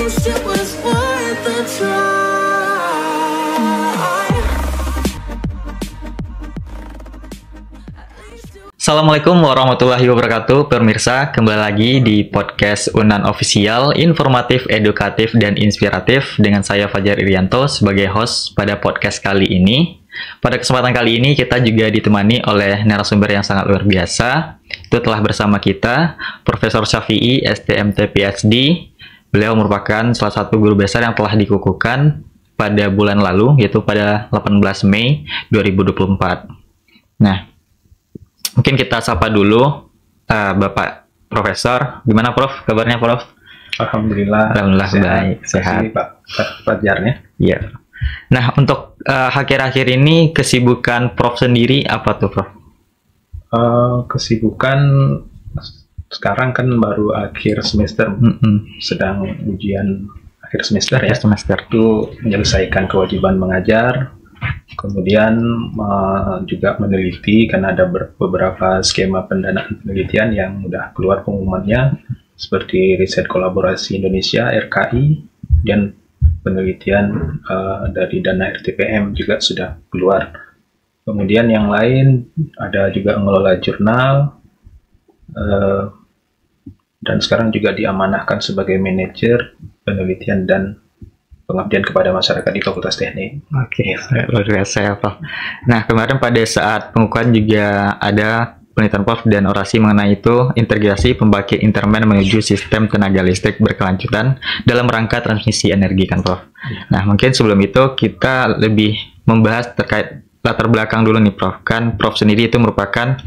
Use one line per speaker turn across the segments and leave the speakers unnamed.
least it was worth a try.
Assalamualaikum warahmatullahi wabarakatuh, pemirsa. Kembali lagi di podcast Unan Official, informatif, edukatif, dan inspiratif dengan saya Fajar Irianto sebagai host pada podcast kali ini. Pada kesempatan kali ini kita juga ditemani oleh narasumber yang sangat luar biasa. Itu telah bersama kita Profesor Syafi'i, STMT PhD. Beliau merupakan salah satu guru besar yang telah dikukuhkan pada bulan lalu, yaitu pada 18 Mei 2024. Nah, mungkin kita sapa dulu Bapak Profesor. Gimana Prof? Kabarnya Prof?
Alhamdulillah
baik, sehat.
Pak Fajarnya.
Iya. Nah, untuk akhir-akhir ini kesibukan Prof sendiri apa tuh Prof?
Kesibukan sekarang kan baru akhir semester, sedang ujian akhir semester ya. Itu menyelesaikan kewajiban mengajar. Kemudian juga meneliti karena ada beberapa skema pendanaan penelitian yang sudah keluar pengumumannya seperti Riset Kolaborasi Indonesia RKI dan penelitian dari dana RTPM juga sudah keluar. Kemudian yang lain ada juga mengelola jurnal dan sekarang juga diamanahkan sebagai manajer penelitian dan pengabdian kepada masyarakat di Fakultas Teknik.
Oke, luar biasa ya Prof. Nah, kemarin pada saat pengukuhan juga ada penelitian Prof dan orasi mengenai itu integrasi pembangkit intermen menuju sistem tenaga listrik berkelanjutan dalam rangka transmisi energi kan Prof. Nah, mungkin sebelum itu kita lebih membahas terkait latar belakang dulu nih Prof. Kan Prof sendiri itu merupakan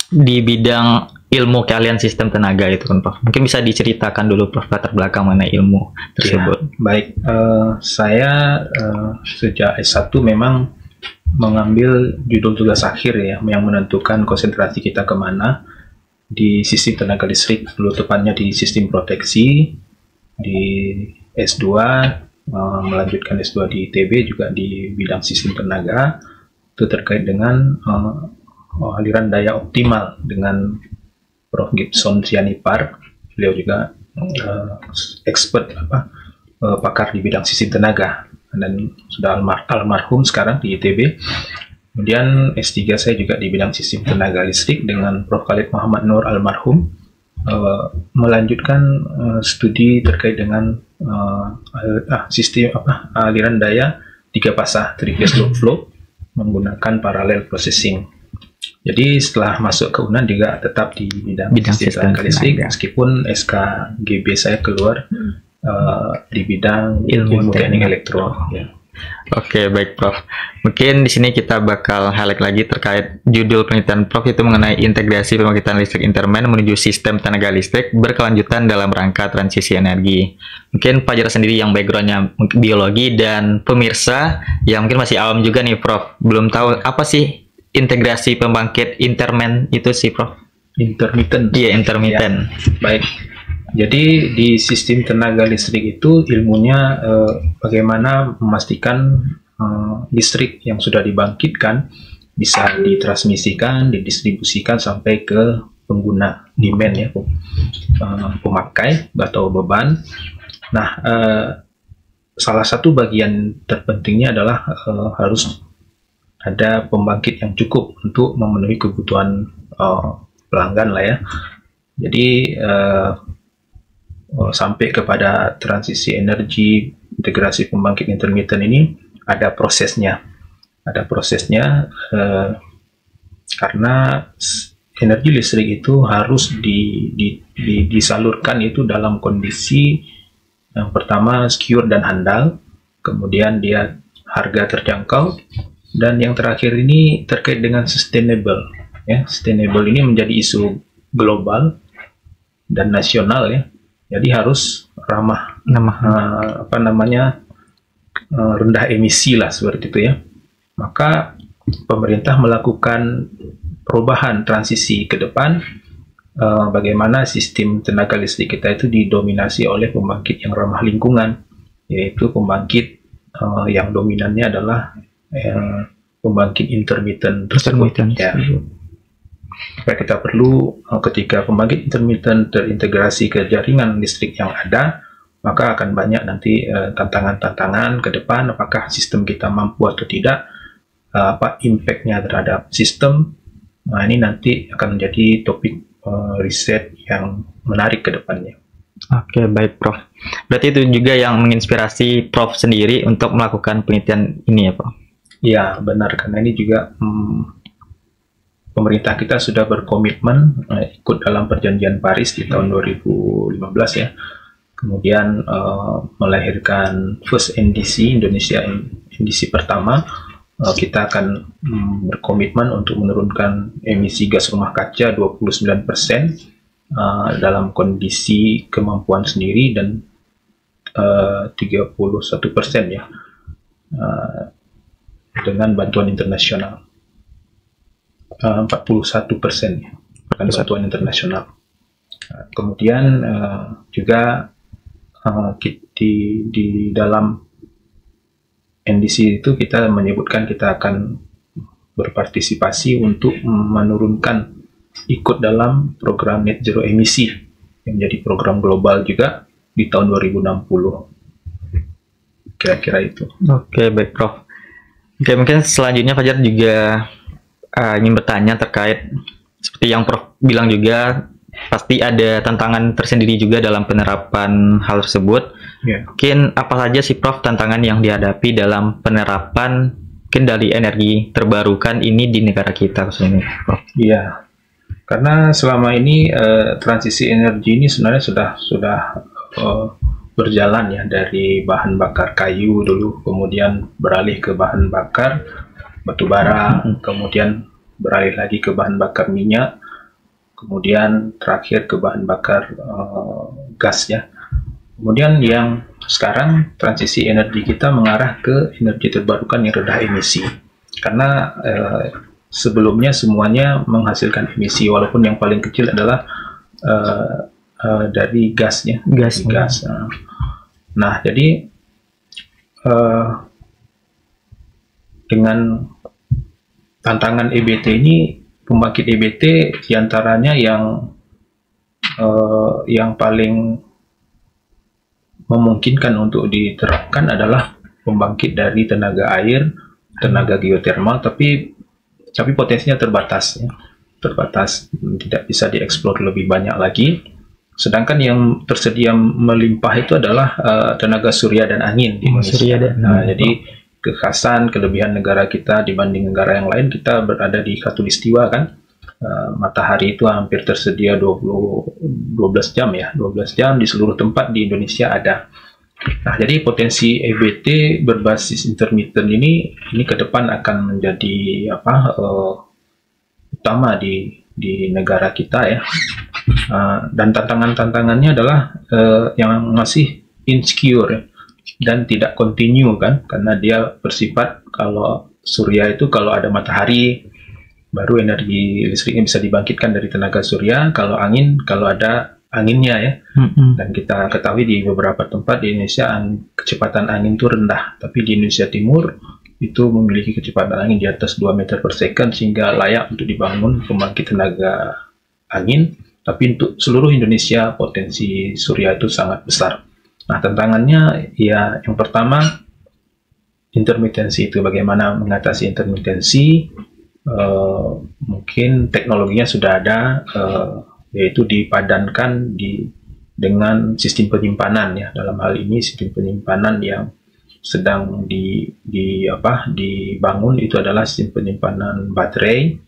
di bidang ilmu keahlian sistem tenaga itu kan Prof. Mungkin bisa diceritakan dulu Prof latar belakang mengenai ilmu tersebut.
Ya, baik, saya sejak S1 memang mengambil judul tugas akhir ya, yang menentukan konsentrasi kita kemana di sistem tenaga listrik, dulu tepatnya di sistem proteksi, di S2, melanjutkan S2 di ITB juga di bidang sistem tenaga, itu terkait dengan aliran daya optimal dengan Prof. Gibson Sianipar. Beliau juga expert pakar di bidang sistem tenaga dan sudah almarhum sekarang di ITB. Kemudian S3 saya juga di bidang sistem tenaga listrik dengan Prof. Khalid Muhammad Nur almarhum, melanjutkan studi terkait dengan sistem aliran daya 3 pasah 3-phase load flow menggunakan parallel processing. Jadi setelah masuk ke UNAN juga tetap di bidang sistem tenaga listrik, meskipun SKGB saya keluar di bidang ilmu teknik elektro. Ya.
Oke, baik Prof. Mungkin di sini kita bakal highlight lagi terkait judul penelitian Prof itu mengenai integrasi pembangkitan listrik intermen menuju sistem tenaga listrik berkelanjutan dalam rangka transisi energi. Mungkin Fajar sendiri yang backgroundnya biologi dan pemirsa yang mungkin masih awam juga nih Prof, belum tahu apa sih integrasi pembangkit intermen itu sih Prof?
Intermittent.
Iya, intermittent.
Ya. Baik. Jadi di sistem tenaga listrik itu ilmunya bagaimana memastikan listrik yang sudah dibangkitkan bisa ditransmisikan, didistribusikan sampai ke pengguna demand ya, pemakai atau beban. Nah, salah satu bagian terpentingnya adalah harus ada pembangkit yang cukup untuk memenuhi kebutuhan pelanggan lah ya. Jadi sampai kepada transisi energi, integrasi pembangkit intermittent ini ada prosesnya. Karena energi listrik itu harus disalurkan itu dalam kondisi yang pertama secure dan handal, kemudian dia harga terjangkau, dan yang terakhir ini terkait dengan sustainable. Ya, sustainable ini menjadi isu global dan nasional ya. Jadi harus ramah, rendah emisi lah seperti itu ya. Maka pemerintah melakukan perubahan transisi ke depan, bagaimana sistem tenaga listrik kita itu didominasi oleh pembangkit yang ramah lingkungan, yaitu pembangkit yang dominannya adalah pembangkit intermittent tersebut. Ya. Maka kita perlu ketika pembangkit intermittent terintegrasi ke jaringan listrik yang ada, maka akan banyak nanti tantangan-tantangan ke depan, apakah sistem kita mampu atau tidak, apa impact-nya terhadap sistem. Nah, ini nanti akan menjadi topik riset yang menarik ke depannya.
Oke, baik Prof. Berarti itu juga yang menginspirasi Prof sendiri untuk melakukan penelitian ini ya, Prof?
Ya, benar. Karena ini juga pemerintah kita sudah berkomitmen ikut dalam perjanjian Paris di tahun 2015 ya. Kemudian melahirkan first NDC, Indonesia NDC pertama. Kita akan berkomitmen untuk menurunkan emisi gas rumah kaca 29% dalam kondisi kemampuan sendiri, dan 31% ya dengan bantuan internasional, 41% ya dengan bantuan internasional. Kemudian juga di dalam NDC itu kita menyebutkan kita akan berpartisipasi untuk menurunkan, ikut dalam program net zero emisi yang menjadi program global juga di tahun 2060. Kira-kira itu.
Oke, baik Prof. Oke, mungkin selanjutnya Fajar juga ingin bertanya terkait seperti yang Prof bilang juga, pasti ada tantangan tersendiri juga dalam penerapan hal tersebut. Mungkin apa saja sih Prof tantangan yang dihadapi dalam penerapan kendali energi terbarukan ini di negara kita khususnya, Prof?
Iya, karena selama ini transisi energi ini sebenarnya sudah berjalan ya, dari bahan bakar kayu dulu, kemudian beralih ke bahan bakar batu bara, kemudian beralih lagi ke bahan bakar minyak, kemudian terakhir ke bahan bakar gas ya. Kemudian yang sekarang transisi energi kita mengarah ke energi terbarukan yang rendah emisi. Karena sebelumnya semuanya menghasilkan emisi, walaupun yang paling kecil adalah dari gasnya. Gas. Nah, jadi dengan tantangan EBT ini, pembangkit EBT diantaranya yang paling memungkinkan untuk diterapkan adalah pembangkit dari tenaga air, tenaga geotermal, tapi potensinya terbatas ya. Terbatas, tidak bisa dieksplor lebih banyak lagi. Sedangkan yang tersedia melimpah itu adalah tenaga surya dan angin di Indonesia. Jadi kekhasan, kelebihan negara kita dibanding negara yang lain, kita berada di khatulistiwa kan. Matahari itu hampir tersedia 12 jam ya, 12 jam di seluruh tempat di Indonesia ada. Nah, jadi potensi EBT berbasis intermittent ini ke depan akan menjadi utama di negara kita ya. Dan tantangannya adalah yang masih insecure dan tidak continue kan, karena dia bersifat kalau surya itu kalau ada matahari baru energi listriknya bisa dibangkitkan dari tenaga surya, kalau angin kalau ada anginnya ya. Dan kita ketahui di beberapa tempat di Indonesia kecepatan angin itu rendah, tapi di Indonesia Timur itu memiliki kecepatan angin di atas 2 meter per second sehingga layak untuk dibangun pembangkit tenaga angin. Tapi untuk seluruh Indonesia potensi surya itu sangat besar. Nah, tantangannya ya yang pertama intermitensi itu, bagaimana mengatasi intermitensi. Mungkin teknologinya sudah ada, yaitu dipadankan dengan sistem penyimpanan ya. Dalam hal ini sistem penyimpanan yang sedang dibangun itu adalah sistem penyimpanan baterai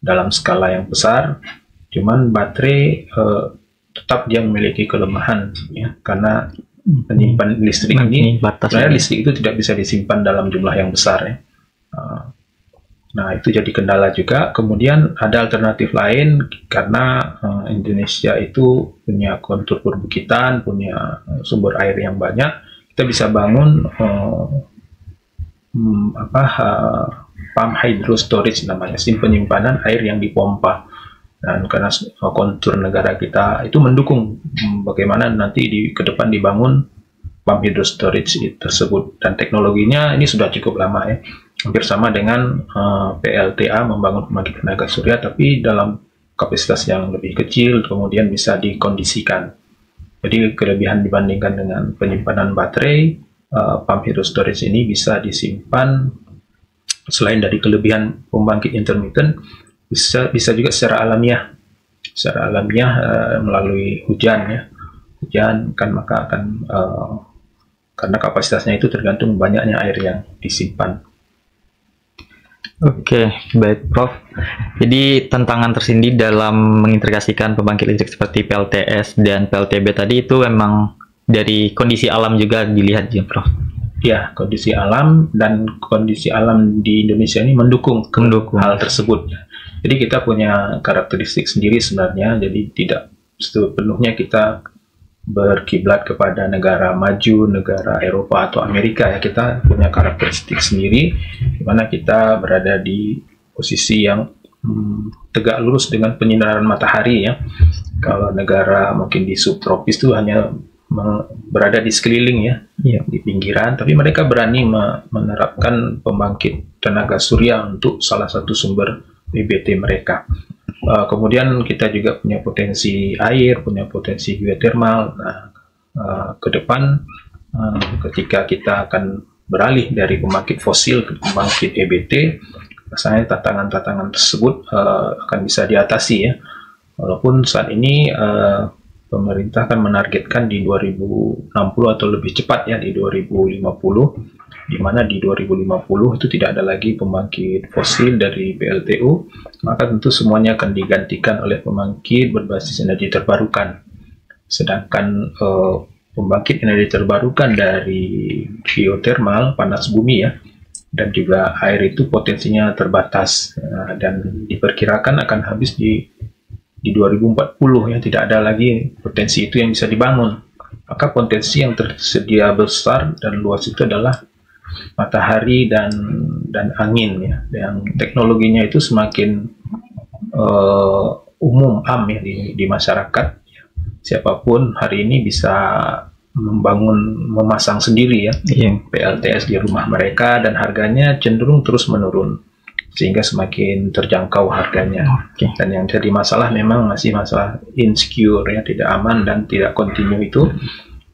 dalam skala yang besar. Cuman baterai tetap dia memiliki kelemahan ya, karena penyimpan listrik ini sebenarnya listrik itu tidak bisa disimpan dalam jumlah yang besar ya. Nah, itu jadi kendala juga. Kemudian ada alternatif lain, karena Indonesia itu punya kontur perbukitan, punya sumber air yang banyak. Kita bisa bangun pump hydro storage namanya, sistem penyimpanan air yang dipompa. Dan karena kontur negara kita itu mendukung bagaimana nanti ke depan dibangun pump hydro storage tersebut. Dan teknologinya ini sudah cukup lama ya. Hampir sama dengan PLTA membangun pembangkit tenaga surya, tapi dalam kapasitas yang lebih kecil, kemudian bisa dikondisikan. Jadi kelebihan dibandingkan dengan penyimpanan baterai, pump hydro storage ini bisa disimpan selain dari kelebihan pembangkit intermittent, bisa juga secara alamiah. Secara alamiah melalui hujan ya. Hujan kan maka akan karena kapasitasnya itu tergantung banyaknya air yang disimpan.
Oke, baik Prof. Jadi tantangan tersendiri dalam mengintegrasikan pembangkit listrik seperti PLTS dan PLTB tadi itu memang dari kondisi alam juga dilihat ya Prof?
Ya, kondisi alam dan kondisi alam di Indonesia ini mendukung hal tersebut. Jadi kita punya karakteristik sendiri sebenarnya, jadi tidak sepenuhnya kita berkiblat kepada negara maju, negara Eropa atau Amerika ya. Kita punya karakteristik sendiri di mana kita berada di posisi yang tegak lurus dengan penyinaran matahari ya. Kalau negara mungkin di subtropis itu hanya berada di sekeliling ya, di pinggiran, tapi mereka berani menerapkan pembangkit tenaga surya untuk salah satu sumber EBT mereka. Kemudian kita juga punya potensi air, punya potensi geotermal. Nah, ke depan ketika kita akan beralih dari pembangkit fosil ke pembangkit EBT, rasanya tantangan-tantangan tersebut akan bisa diatasi ya. Walaupun saat ini pemerintah akan menargetkan di 2060 atau lebih cepat ya di 2050. Di mana di 2050 itu tidak ada lagi pembangkit fosil dari PLTU, maka tentu semuanya akan digantikan oleh pembangkit berbasis energi terbarukan. Sedangkan pembangkit energi terbarukan dari geotermal, panas bumi ya, dan juga air itu potensinya terbatas dan diperkirakan akan habis di 2040 ya, tidak ada lagi potensi itu yang bisa dibangun. Maka potensi yang tersedia besar dan luas itu adalah matahari dan angin ya, yang teknologinya itu semakin umum ya di masyarakat. Siapapun hari ini bisa memasang sendiri ya PLTS di rumah mereka, dan harganya cenderung terus menurun sehingga semakin terjangkau harganya. Dan yang jadi masalah memang masih masalah insecure ya, tidak aman dan tidak kontinu itu.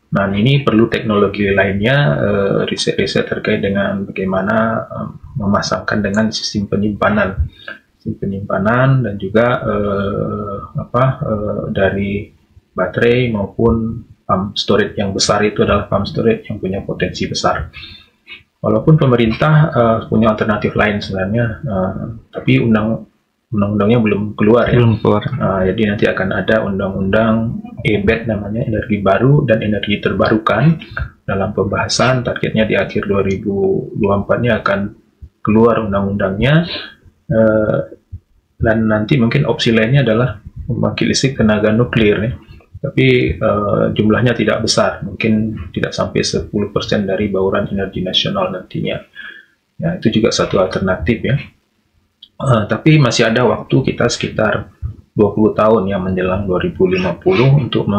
Nah, ini perlu teknologi lainnya, riset-riset terkait dengan bagaimana memasangkan dengan sistem penyimpanan dan juga dari baterai maupun pump storage yang besar. Itu adalah pump storage yang punya potensi besar. Walaupun pemerintah punya alternatif lain sebenarnya, tapi undang-undangnya belum keluar ya. Jadi nanti akan ada undang-undang EBET namanya, energi baru dan energi terbarukan, dalam pembahasan. Targetnya di akhir 2024-nya akan keluar undang-undangnya, dan nanti mungkin opsi lainnya adalah pembangkit listrik tenaga nuklir ya. Tapi jumlahnya tidak besar, mungkin tidak sampai 10% dari bauran energi nasional nantinya. Ya, itu juga satu alternatif ya. Tapi masih ada waktu kita sekitar 20 tahun yang menjelang 2050 untuk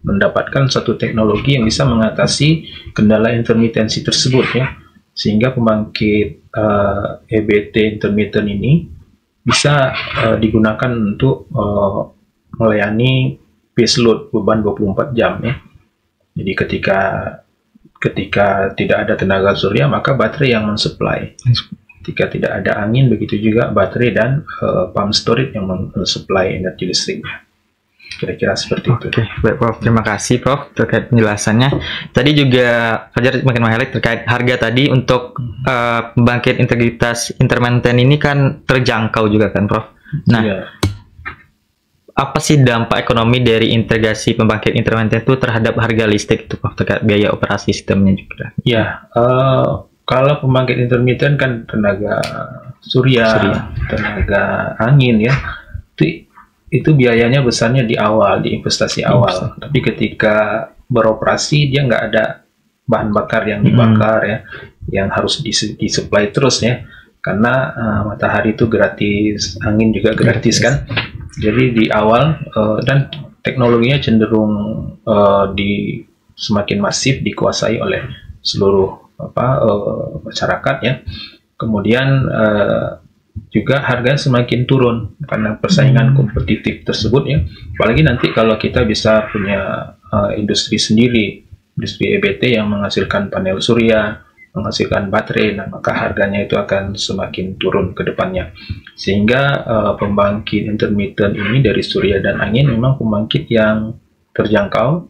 mendapatkan satu teknologi yang bisa mengatasi kendala intermitensi tersebut ya, sehingga pembangkit EBT intermittent ini bisa digunakan untuk melayani base load beban 24 jam ya. Jadi ketika tidak ada tenaga surya, maka baterai yang mensuplai. Ketika tidak ada angin, begitu juga baterai dan pump storage yang mensuplai energi listriknya. Kira-kira seperti itu. Oke,
baik Prof. Terima kasih Prof terkait penjelasannya. Tadi juga Fajar makin meng-highlight terkait harga tadi untuk pembangkit integritas intermittent ini kan terjangkau juga kan Prof. Nah, apa sih dampak ekonomi dari integrasi pembangkit intermittent itu terhadap harga listrik itu Prof, terkait biaya operasi sistemnya juga?
Ya, kalau pembangkit intermittent kan tenaga surya, tenaga angin ya, itu biayanya besarnya di awal, di investasi awal. Tapi ketika beroperasi dia nggak ada bahan bakar yang dibakar ya, yang harus disuplai terus ya, karena matahari itu gratis, angin juga gratis kan. Jadi di awal dan teknologinya cenderung semakin masif dikuasai oleh seluruh masyarakat ya. Kemudian juga harga semakin turun karena persaingan kompetitif tersebut ya. Apalagi nanti kalau kita bisa punya industri sendiri, industri EBT yang menghasilkan panel surya, menghasilkan baterai, nah maka harganya itu akan semakin turun ke depannya. Sehingga pembangkit intermittent ini dari surya dan angin memang pembangkit yang terjangkau,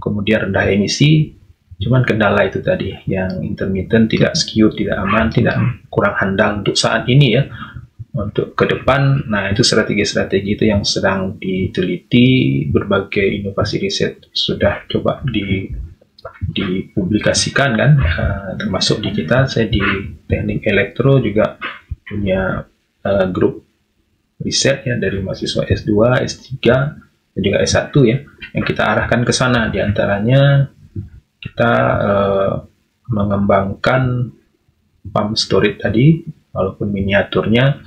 kemudian rendah emisi. Cuman kendala itu tadi, yang intermittent tidak secure, tidak aman, tidak kurang handal untuk saat ini ya. Untuk ke depan, nah itu strategi-strategi itu yang sedang diteliti, berbagai inovasi riset sudah coba dipublikasikan kan, termasuk di kita, saya di Teknik Elektro juga punya grup riset ya dari mahasiswa S2, S3, dan juga S1 ya, yang kita arahkan ke sana. Di antaranya kita mengembangkan pump storage tadi, walaupun miniaturnya,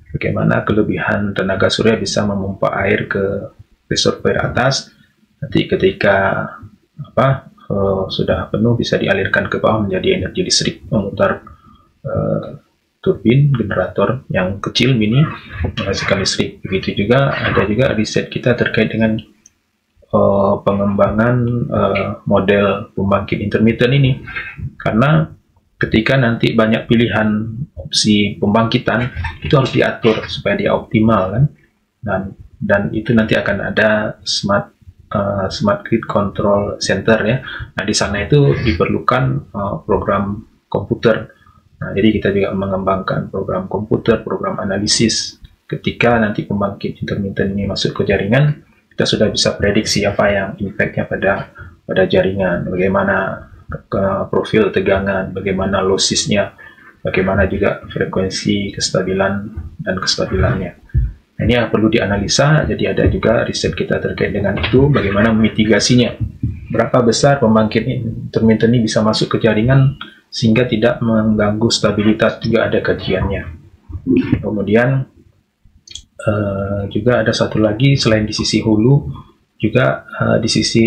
bagaimana kelebihan tenaga surya bisa memompa air ke reservoir atas, nanti ketika sudah penuh bisa dialirkan ke bawah menjadi energi listrik, memutar turbin generator yang kecil mini menghasilkan listrik. Begitu juga ada juga riset kita terkait dengan pengembangan model pembangkit intermittent ini, karena ketika nanti banyak pilihan opsi pembangkitan itu harus diatur supaya dia optimal kan, dan itu nanti akan ada smart grid control center ya. Nah di sana itu diperlukan program komputer. Nah jadi kita juga mengembangkan program komputer, program analisis. Ketika nanti pembangkit intermittent ini masuk ke jaringan, kita sudah bisa prediksi apa yang impact-nya pada jaringan, bagaimana profil tegangan, bagaimana lossesnya, bagaimana juga frekuensi kestabilan dan kestabilannya. Nah, ini yang perlu dianalisa, jadi ada juga riset kita terkait dengan itu, bagaimana mitigasinya. Berapa besar pembangkit intermittent ini bisa masuk ke jaringan sehingga tidak mengganggu stabilitas, juga ada kajiannya. Kemudian juga ada satu lagi selain di sisi hulu, juga di sisi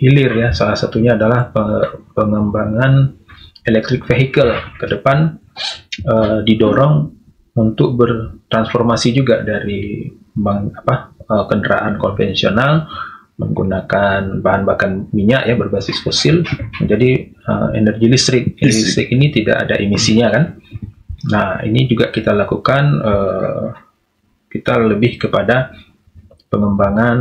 hilir ya. Salah satunya adalah pengembangan electric vehicle ke depan, didorong untuk bertransformasi juga dari kendaraan konvensional menggunakan bahan bakar minyak ya berbasis fosil menjadi energi listrik. Energi listrik ini tidak ada emisinya kan. Nah ini juga kita lakukan. Kita lebih kepada pengembangan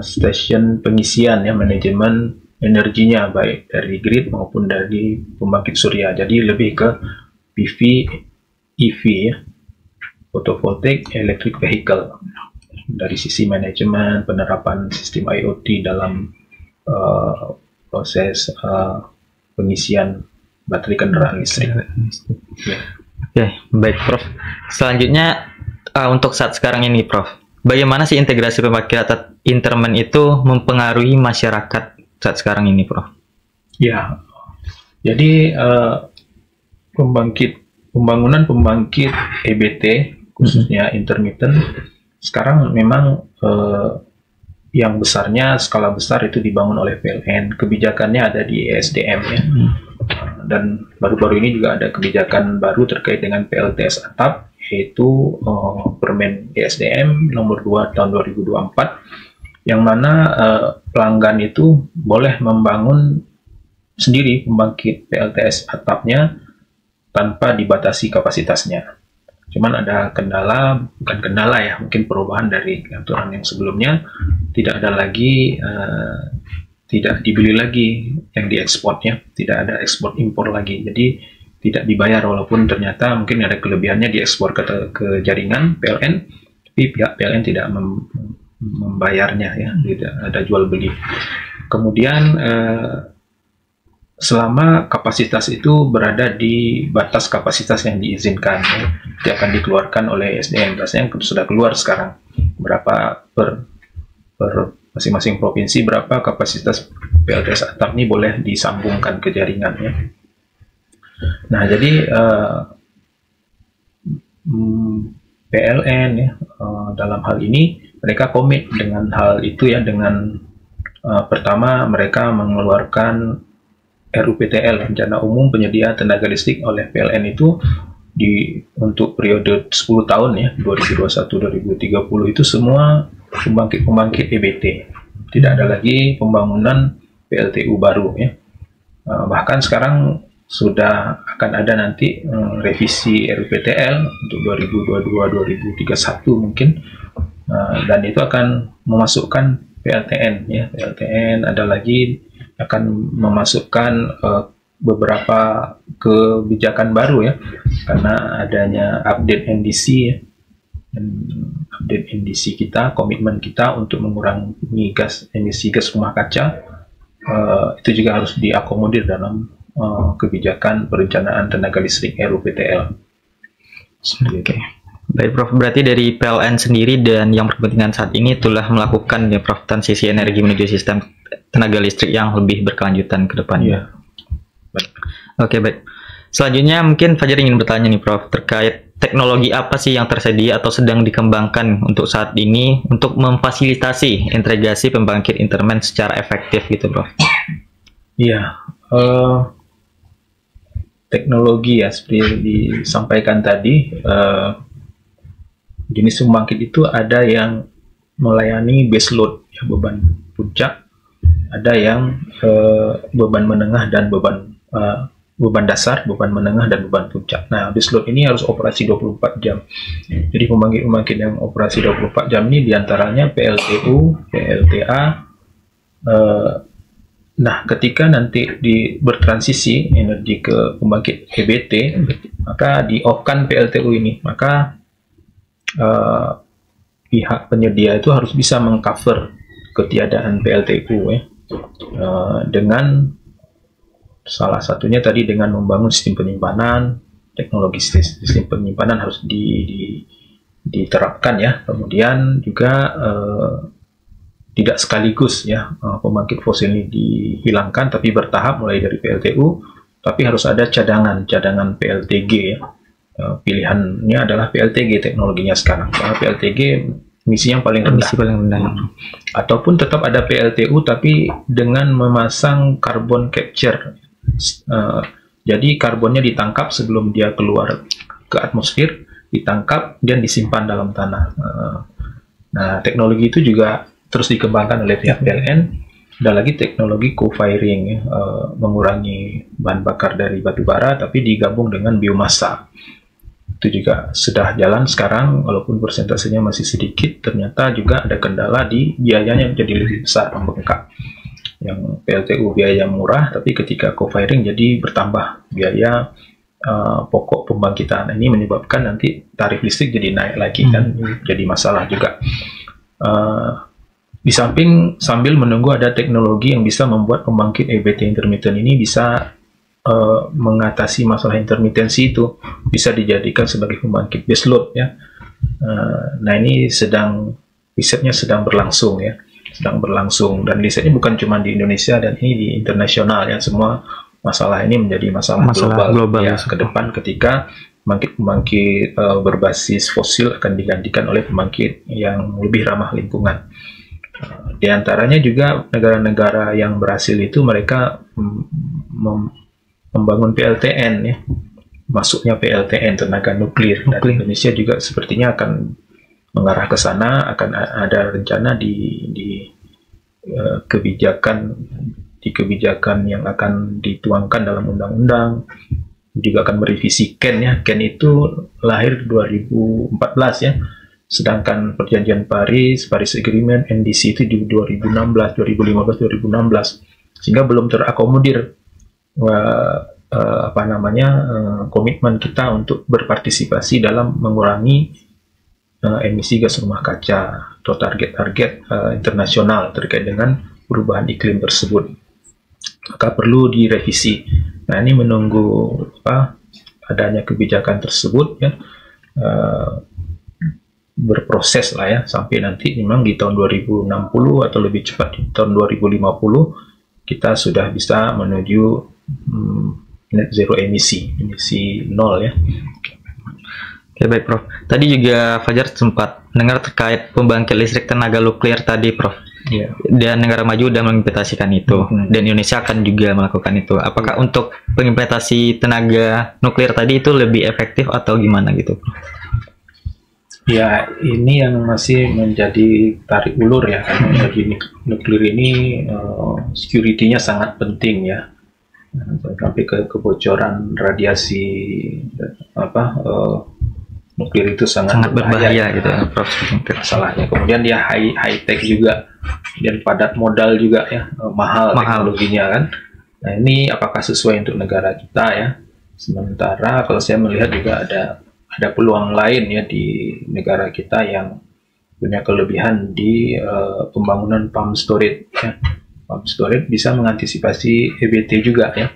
stasiun pengisian ya, manajemen energinya baik dari grid maupun dari pembangkit surya. Jadi lebih ke PV, EV ya, photovoltaic electric vehicle. Dari sisi manajemen penerapan sistem IoT dalam proses pengisian baterai kendaraan listrik.
Oke, baik Prof. Selanjutnya untuk saat sekarang ini, Prof, bagaimana sih integrasi pembangkit intermittent itu mempengaruhi masyarakat saat sekarang ini, Prof?
Ya, jadi pembangunan pembangkit EBT khususnya intermittent sekarang memang yang besarnya, skala besar itu dibangun oleh PLN. Kebijakannya ada di ESDM ya. Dan baru-baru ini juga ada kebijakan baru terkait dengan PLTS atap, yaitu Permen ESDM nomor 2 tahun 2024, yang mana pelanggan itu boleh membangun sendiri pembangkit PLTS atapnya tanpa dibatasi kapasitasnya. Cuman ada kendala, bukan kendala ya, mungkin perubahan dari aturan yang sebelumnya, tidak ada lagi, tidak dibeli lagi yang diekspornya, tidak ada ekspor impor lagi, jadi tidak dibayar, walaupun ternyata mungkin ada kelebihannya diekspor ke jaringan PLN, tapi pihak PLN tidak membayarnya ya, tidak ada jual beli. Kemudian selama kapasitas itu berada di batas kapasitas yang diizinkan, ya, itu akan dikeluarkan oleh SDM. Rasanya sudah keluar sekarang berapa per masing-masing provinsi, berapa kapasitas PLTS atap ini boleh disambungkan ke jaringannya. Nah, jadi PLN ya, dalam hal ini mereka komit dengan hal itu ya, dengan pertama mereka mengeluarkan RUPTL, Rencana Umum Penyedia Tenaga Listrik oleh PLN itu untuk periode 10 tahun ya, 2021-2030 itu semua pembangkit EBT. Tidak ada lagi pembangunan PLTU baru ya. Bahkan sekarang sudah akan ada nanti revisi RUPTL untuk 2022-2031 mungkin, dan itu akan memasukkan PLTN ya. PLTN ada lagi akan memasukkan beberapa kebijakan baru ya, karena adanya update NDC ya. Dan update NDC kita, komitmen kita untuk mengurangi emisi gas rumah kaca, itu juga harus diakomodir dalam kebijakan perencanaan tenaga listrik RUPTL.
Oke. Baik Prof, berarti dari PLN sendiri dan yang berkepentingan saat ini telah melakukan ya Prof transisi energi menuju sistem tenaga listrik yang lebih berkelanjutan ke depannya.
Baik.
Oke, baik. Selanjutnya mungkin Fajar ingin bertanya nih Prof, terkait teknologi apa sih yang tersedia atau sedang dikembangkan untuk saat ini untuk memfasilitasi integrasi pembangkit intermen secara efektif gitu Prof?
Iya, teknologi ya seperti yang disampaikan tadi, jenis pembangkit itu ada yang melayani base load ya, beban puncak, ada yang beban menengah dan beban dasar, beban menengah dan beban puncak. Nah, base load ini harus operasi 24 jam. Jadi pembangkit-pembangkit yang operasi 24 jam ini diantaranya PLTU, PLTA. Nah, ketika nanti bertransisi energi ke pembangkit EBT, maka di-off-kan PLTU ini. Maka pihak penyedia itu harus bisa mengcover ketiadaan PLTU ya, dengan salah satunya tadi dengan membangun sistem penyimpanan, teknologi sistem penyimpanan harus diterapkan ya. Kemudian juga tidak sekaligus ya pembangkit fosil ini dihilangkan, tapi bertahap mulai dari PLTU, tapi harus ada cadangan PLTG ya. Pilihannya adalah PLTG teknologinya sekarang, karena PLTG emisi yang paling rendah. Ataupun tetap ada PLTU tapi dengan memasang carbon capture. Jadi karbonnya ditangkap sebelum dia keluar ke atmosfer, ditangkap dan disimpan dalam tanah. Nah, teknologi itu juga terus dikembangkan oleh pihak PLN. Ada lagi teknologi co-firing ya, mengurangi bahan bakar dari batu bara tapi digabung dengan biomasa. Itu juga sudah jalan sekarang, walaupun persentasenya masih sedikit. Ternyata juga ada kendala di biayanya jadi lebih besar, membengkak. Yang PLTU biaya murah, tapi ketika co-firing jadi bertambah biaya pokok pembangkitan. Ini menyebabkan nanti tarif listrik jadi naik lagi kan, jadi masalah juga. Di samping sambil menunggu ada teknologi yang bisa membuat pembangkit EBT intermittent ini bisa mengatasi masalah intermitensi, itu bisa dijadikan sebagai pembangkit base load ya. Nah, ini risetnya sedang berlangsung ya, dan risetnya bukan cuma di Indonesia dan ini di internasional ya. Semua masalah ini menjadi masalah global ya ke depan, ketika pembangkit berbasis fosil akan digantikan oleh pembangkit yang lebih ramah lingkungan. Di antaranya juga negara-negara yang berhasil itu mereka membangun PLTN ya, masuknya PLTN tenaga nuklir. Dan Indonesia juga sepertinya akan mengarah ke sana, akan ada rencana di kebijakan yang akan dituangkan dalam undang-undang. Juga akan merevisi KEN ya. KEN itu lahir 2014 ya, sedangkan perjanjian Paris Agreement, NDC itu di 2015, 2016, sehingga belum terakomodir komitmen kita untuk berpartisipasi dalam mengurangi emisi gas rumah kaca atau target-target internasional terkait dengan perubahan iklim tersebut. Maka perlu direvisi. Nah, ini menunggu adanya kebijakan tersebut ya, berproses lah ya, sampai nanti memang di tahun 2060 atau lebih cepat di tahun 2050 kita sudah bisa menuju net zero emisi nol ya.
Oke, baik Prof. Tadi juga Fajar sempat mendengar terkait pembangkit listrik tenaga nuklir tadi Prof.
Iya.
Dan negara maju sudah mengimplementasikan itu, dan Indonesia akan juga melakukan itu. Apakah untuk pengimplementasi tenaga nuklir tadi itu lebih efektif atau gimana gitu?
Ya, ini yang masih menjadi tarik ulur ya, karena energi nuklir ini security-nya sangat penting ya. Sampai ke kebocoran radiasi nuklir itu sangat
berbahaya gitu ya, Prof.
Masalahnya. Kemudian dia high tech juga, dan padat modal juga ya, mahal teknologinya kan. Nah, ini apakah sesuai untuk negara kita ya? Sementara kalau saya melihat juga ada peluang lain ya di negara kita yang punya kelebihan di pembangunan pump storage ya. Pump storage bisa mengantisipasi EBT juga ya.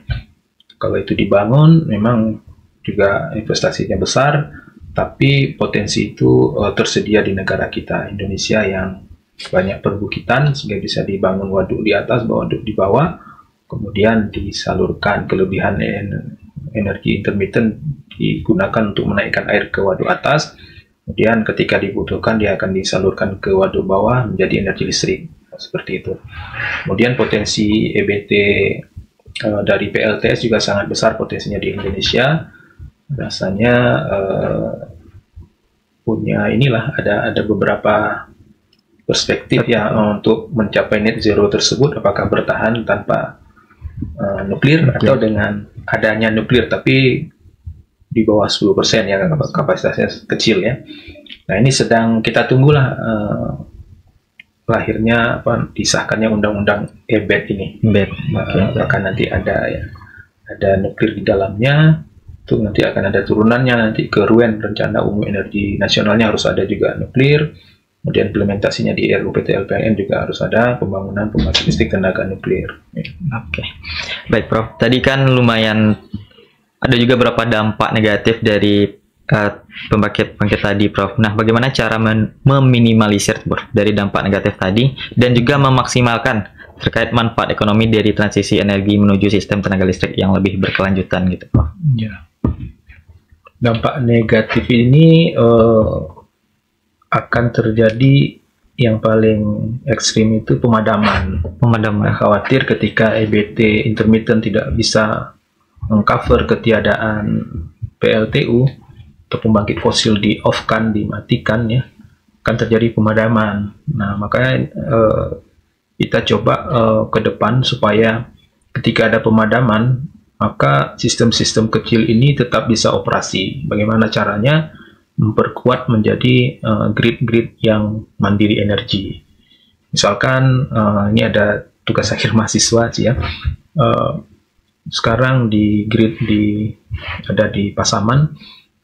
Kalau itu dibangun memang juga investasinya besar, tapi potensi itu tersedia di negara kita Indonesia yang banyak perbukitan, sehingga bisa dibangun waduk di atas, waduk di bawah, kemudian disalurkan kelebihan energi intermittent digunakan untuk menaikkan air ke waduk atas, kemudian ketika dibutuhkan dia akan disalurkan ke waduk bawah menjadi energi listrik, seperti itu. Kemudian potensi EBT dari PLTS juga sangat besar potensinya di Indonesia. Rasanya punya ada beberapa perspektif ya untuk mencapai net zero tersebut, apakah bertahan tanpa nuklir atau dengan adanya nuklir tapi di bawah 10% ya, kapasitasnya kecil ya. Nah, ini sedang kita tunggulah lahirnya disahkannya undang-undang EBET ini. Bahkan nanti ada nuklir di dalamnya, itu nanti akan ada turunannya nanti ke RUEN, Rencana Umum Energi Nasionalnya harus ada juga nuklir. Kemudian implementasinya di RUU PT LPLN juga harus ada pembangunan pembangkit listrik tenaga nuklir.
Oke. Baik, Prof. Tadi kan lumayan ada juga beberapa dampak negatif dari pembangkit tadi, Prof. Nah, bagaimana cara meminimalisir dari dampak negatif tadi dan juga memaksimalkan terkait manfaat ekonomi dari transisi energi menuju sistem tenaga listrik yang lebih berkelanjutan gitu, Prof?
Ya. Dampak negatif ini akan terjadi yang paling ekstrim itu pemadaman. Khawatir ketika EBT intermittent tidak bisa mengcover ketiadaan PLTU atau pembangkit fosil di off-kan, dimatikan ya, akan terjadi pemadaman. Nah, makanya kita coba ke depan supaya ketika ada pemadaman, maka sistem-sistem kecil ini tetap bisa operasi. Bagaimana caranya? Memperkuat menjadi grid-grid yang mandiri energi. Misalkan ini ada tugas akhir mahasiswa sih ya. Sekarang di grid ada di Pasaman,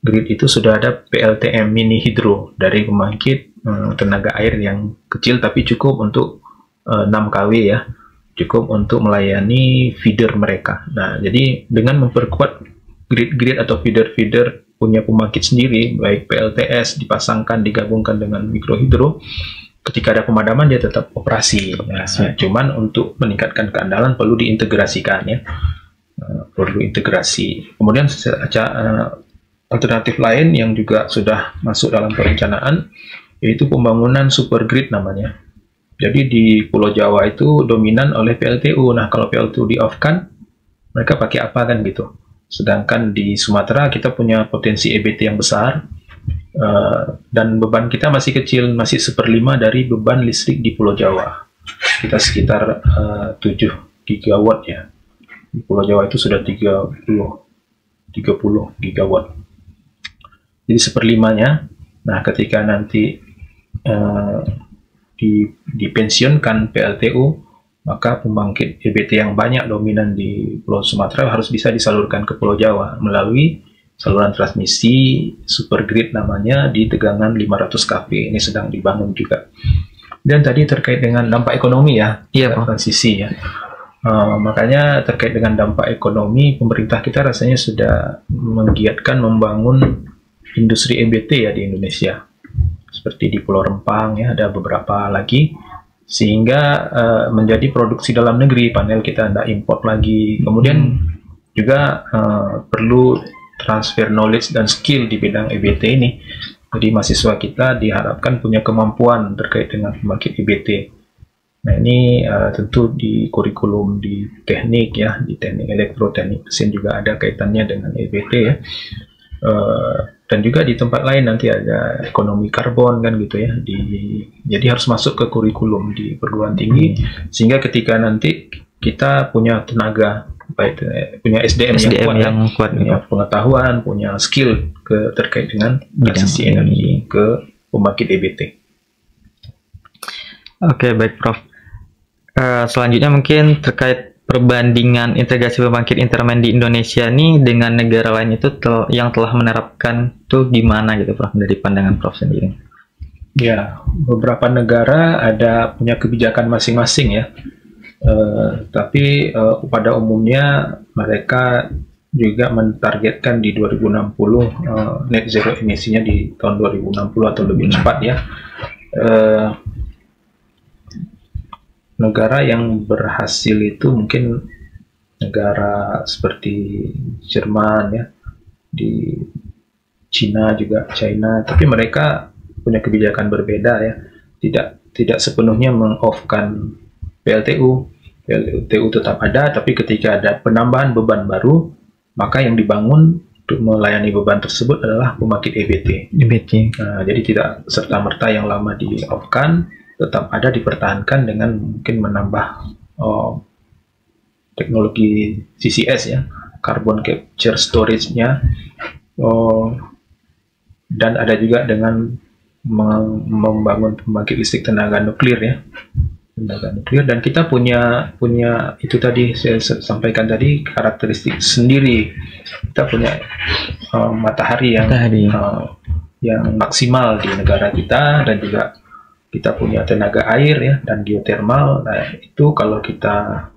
grid itu sudah ada PLTM mini hidro dari pembangkit tenaga air yang kecil tapi cukup untuk 6 kW ya, cukup untuk melayani feeder mereka. Nah, jadi dengan memperkuat grid-grid atau feeder-feeder punya pembangkit sendiri, baik PLTS dipasangkan digabungkan dengan mikrohidro, ketika ada pemadaman dia tetap operasi. Nah, cuman untuk meningkatkan keandalan perlu diintegrasikan ya. Perlu integrasi. Kemudian alternatif lain yang juga sudah masuk dalam perencanaan yaitu pembangunan super grid namanya. Jadi di Pulau Jawa itu dominan oleh PLTU. Nah, kalau PLTU di off kan mereka pakai apa kan gitu. Sedangkan di Sumatera kita punya potensi EBT yang besar dan beban kita masih kecil, masih 1/5 dari beban listrik di Pulau Jawa. Kita sekitar 7 gigawatt ya. Di Pulau Jawa itu sudah 30 gigawatt. Jadi 1/5-nya. Nah, ketika nanti dipensiunkan PLTU, maka pembangkit EBT yang banyak dominan di Pulau Sumatera harus bisa disalurkan ke Pulau Jawa melalui saluran transmisi super grid namanya di tegangan 500 kV. Ini sedang dibangun juga. Dan tadi terkait dengan dampak ekonomi ya, transisi ya. Makanya terkait dengan dampak ekonomi, pemerintah kita rasanya sudah menggiatkan membangun industri EBT ya di Indonesia. Seperti di Pulau Rempang ya, ada beberapa lagi, sehingga menjadi produksi dalam negeri, panel kita tidak import lagi. Kemudian juga perlu transfer knowledge dan skill di bidang EBT ini. Jadi mahasiswa kita diharapkan punya kemampuan terkait dengan pembangkit EBT. Nah ini tentu di kurikulum di teknik ya, di teknik elektroteknik mesin juga ada kaitannya dengan EBT ya. Dan juga di tempat lain nanti ada ekonomi karbon kan gitu ya. Jadi harus masuk ke kurikulum di perguruan tinggi sehingga ketika nanti kita punya tenaga baik punya SDM yang kuat punya pengetahuan, punya skill terkait dengan transisi energi ke pembangkit EBT.
Oke, baik Prof. Selanjutnya mungkin terkait perbandingan integrasi pembangkit intermen di Indonesia nih dengan negara lain itu yang telah menerapkan tuh gimana gitu Prof, dari pandangan Prof sendiri?
Ya, beberapa negara ada punya kebijakan masing-masing ya. Tapi pada umumnya mereka juga mentargetkan di 2060 net zero emisinya di tahun 2060 atau lebih cepat ya. Negara yang berhasil itu mungkin negara seperti Jerman ya, di China juga tapi mereka punya kebijakan berbeda ya, tidak sepenuhnya meng-off-kan PLTU tetap ada, tapi ketika ada penambahan beban baru, maka yang dibangun untuk melayani beban tersebut adalah pembangkit EBT. Nah, jadi tidak serta-merta yang lama di-off-kan, tetap ada dipertahankan dengan mungkin menambah teknologi CCS ya, carbon capture storage-nya, dan ada juga dengan membangun pembangkit listrik tenaga nuklir ya, dan kita punya itu tadi saya sampaikan tadi karakteristik sendiri. Kita punya matahari yang maksimal di negara kita, dan juga kita punya tenaga air ya dan geotermal. Nah, itu kalau kita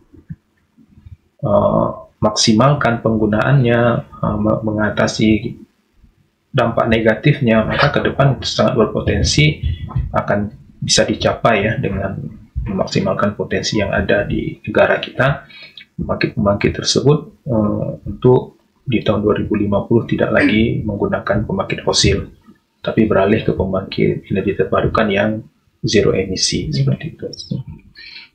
maksimalkan penggunaannya, mengatasi dampak negatifnya, maka ke depan sangat berpotensi akan bisa dicapai ya dengan memaksimalkan potensi yang ada di negara kita. Pembangkit tersebut untuk di tahun 2050 tidak lagi menggunakan pembangkit fosil, tapi beralih ke pembangkit energi terbarukan yang zero emisi seperti itu.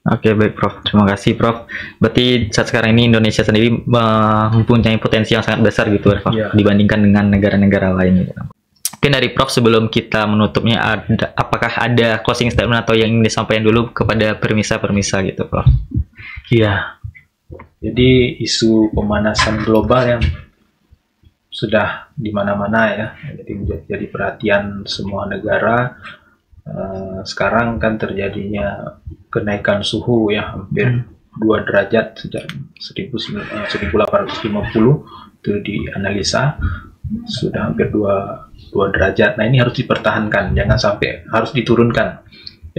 Oke, baik Prof. Terima kasih Prof. Berarti saat sekarang ini Indonesia sendiri mempunyai potensi yang sangat besar gitu Prof, dibandingkan dengan negara-negara lain gitu. Mungkin dari Prof sebelum kita menutupnya, apakah ada closing statement atau yang ingin disampaikan dulu kepada permisa gitu Prof?
Iya. Jadi isu pemanasan global yang sudah di mana-mana ya, jadi perhatian semua negara. Sekarang kan terjadinya kenaikan suhu ya, hampir 2 derajat sejak 1850 itu dianalisa, sudah hampir 2 derajat. Nah ini harus dipertahankan, jangan sampai harus diturunkan,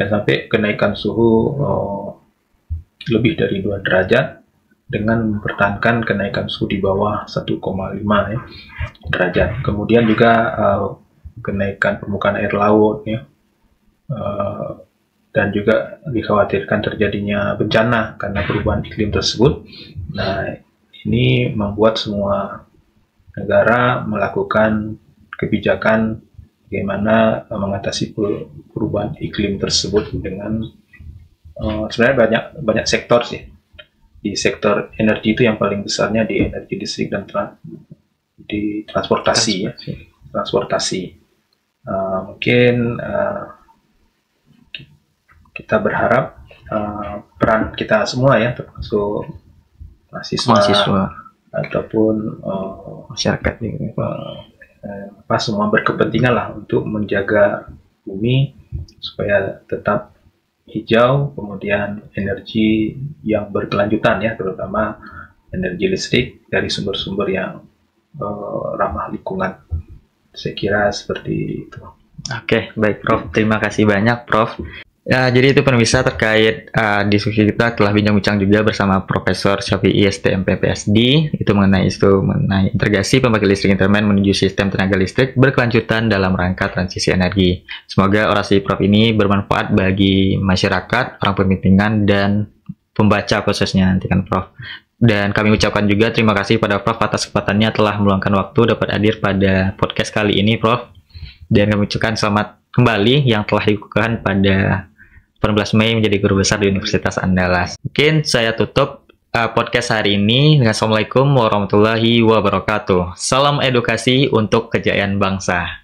jangan sampai kenaikan suhu lebih dari 2 derajat dengan mempertahankan kenaikan suhu di bawah 1,5 ya, derajat. Kemudian juga kenaikan permukaan air laut ya, dan juga dikhawatirkan terjadinya bencana karena perubahan iklim tersebut. Nah, ini membuat semua negara melakukan kebijakan bagaimana mengatasi perubahan iklim tersebut dengan sebenarnya banyak sektor sih. Di sektor energi itu yang paling besarnya di energi listrik dan di transportasi ya. Transportasi. Mungkin kita berharap peran kita semua ya, termasuk mahasiswa ataupun
masyarakat
semua berkepentingan lah untuk menjaga bumi supaya tetap hijau, kemudian energi yang berkelanjutan ya, terutama energi listrik dari sumber-sumber yang ramah lingkungan. Saya kira seperti itu.
Oke, baik Prof. Terima kasih banyak Prof. Ya, jadi itu pemirsa terkait diskusi kita telah bincang-bincang juga bersama Profesor Syafi'i STMP PSD itu mengenai integrasi pembangkit listrik intermen menuju sistem tenaga listrik berkelanjutan dalam rangka transisi energi. Semoga orasi Prof ini bermanfaat bagi masyarakat, orang pembimbingan dan pembaca khususnya nanti kan Prof. Dan kami ucapkan juga terima kasih pada Prof atas kesempatannya telah meluangkan waktu dapat hadir pada podcast kali ini Prof. Dan kami ucapkan selamat kembali yang telah dilakukan pada Mei menjadi guru besar di Universitas Andalas. Mungkin saya tutup podcast hari ini. Assalamualaikum warahmatullahi wabarakatuh. Salam edukasi untuk kejayaan bangsa.